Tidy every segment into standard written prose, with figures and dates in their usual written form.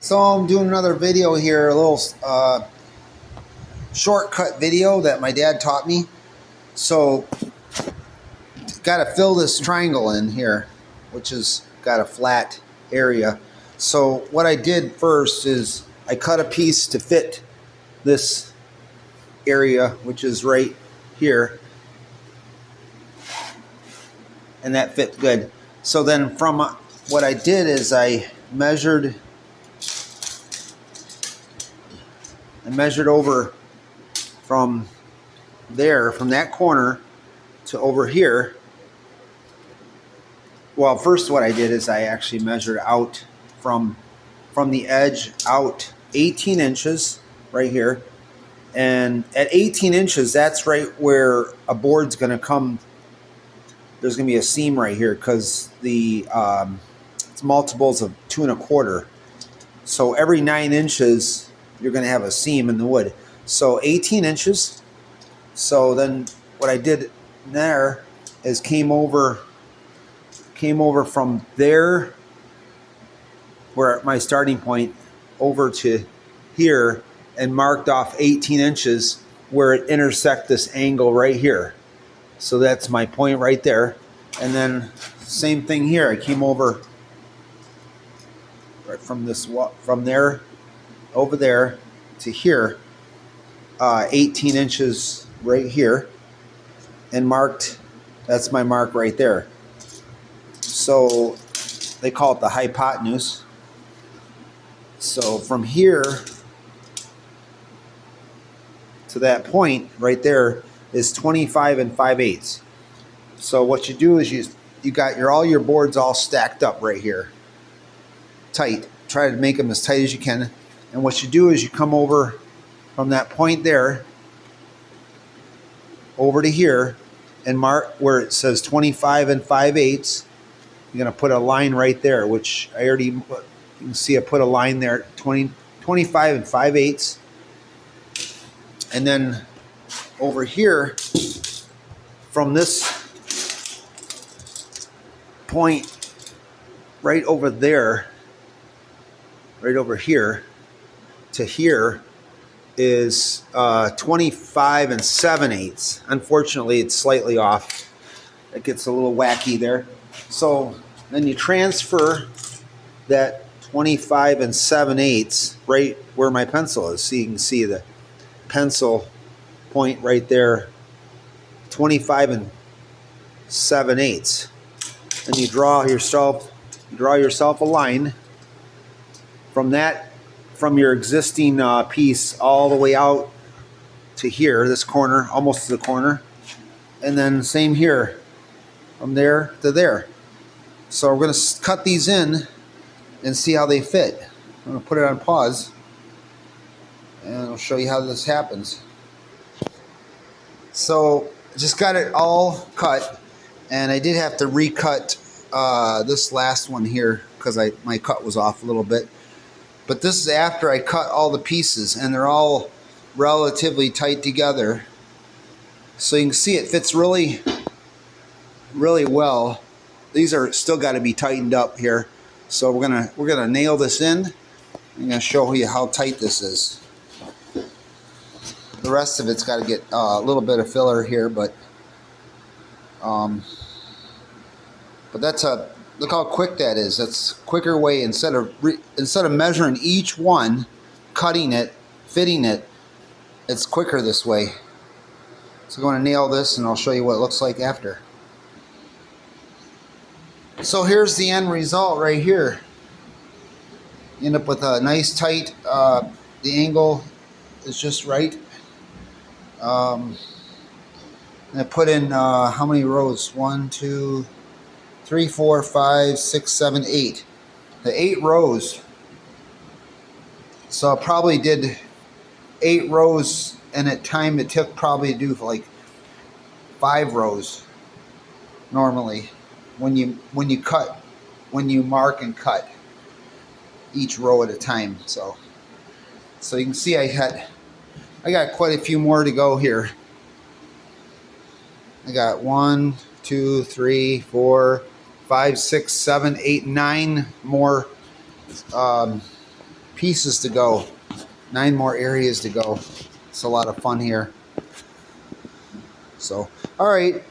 So I'm doing another video here, a little shortcut video that my dad taught me. So got to fill this triangle in here, which has got a flat area. So what I did first is I cut a piece to fit this area, which is right here, and that fit good. So then from what I did is I measured over from there, from that corner to over here. Well, first what I did is I actually measured out from the edge out 18 inches right here. And at 18 inches, that's right where a board's going to come. There's going to be a seam right here because the it's multiples of 2 1/4. So every 9 inches, you're going to have a seam in the wood. So 18 inches. So then what I did there is came over from there, where my starting point, over to here, and marked off 18 inches where it intersects this angle right here. So that's my point right there. And then same thing here. I came over right from there over there to here, 18 inches right here, and marked. That's my mark right there. So they call it the hypotenuse. So from here to that point right there is 25 5/8. So what you do is you got all your boards all stacked up right here, tight. Try to make them as tight as you can. And what you do is you come over from that point there over to here and mark where it says 25 5/8. You're going to put a line right there, which I already, you can see I put a line there, 25 5/8. And then over here, from this point right over there, right over here to here is 25 7/8. Unfortunately, it's slightly off. It gets a little wacky there. So then you transfer that 25 7/8 right where my pencil is. So you can see the pencil point right there, 25 7/8. And you draw yourself a line from your existing piece all the way out to here, this corner, almost to the corner. And then same here, from there to there. So we're going to cut these in and see how they fit. I'm going to put it on pause, and I'll show you how this happens. So just got it all cut, and I did have to recut this last one here because my cut was off a little bit. But this is after I cut all the pieces, and they're all relatively tight together. So you can see it fits really, really well. These are still got to be tightened up here. So we're gonna nail this in. I'm gonna show you how tight this is. The rest of it's got to get a little bit of filler here, but that's look how quick that is. That's a quicker way. Instead of measuring each one, cutting it, fitting it, it's quicker this way. So I'm going to nail this, and I'll show you what it looks like after. So here's the end result right here. You end up with a nice tight, the angle is just right. And I put in how many rows? 1, 2, 3, 4, 5, 6, 7, 8. The 8 rows. So I probably did 8 rows, and at time it took probably to do like 5 rows normally when you mark and cut each row at a time. So you can see I got quite a few more to go here. I got 1, 2, 3, 4, 5, 6, 7, 8, 9 more pieces to go. 9 more areas to go. It's a lot of fun here. So, all right.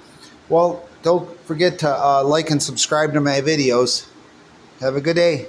Well, don't forget to like and subscribe to my videos. Have a good day.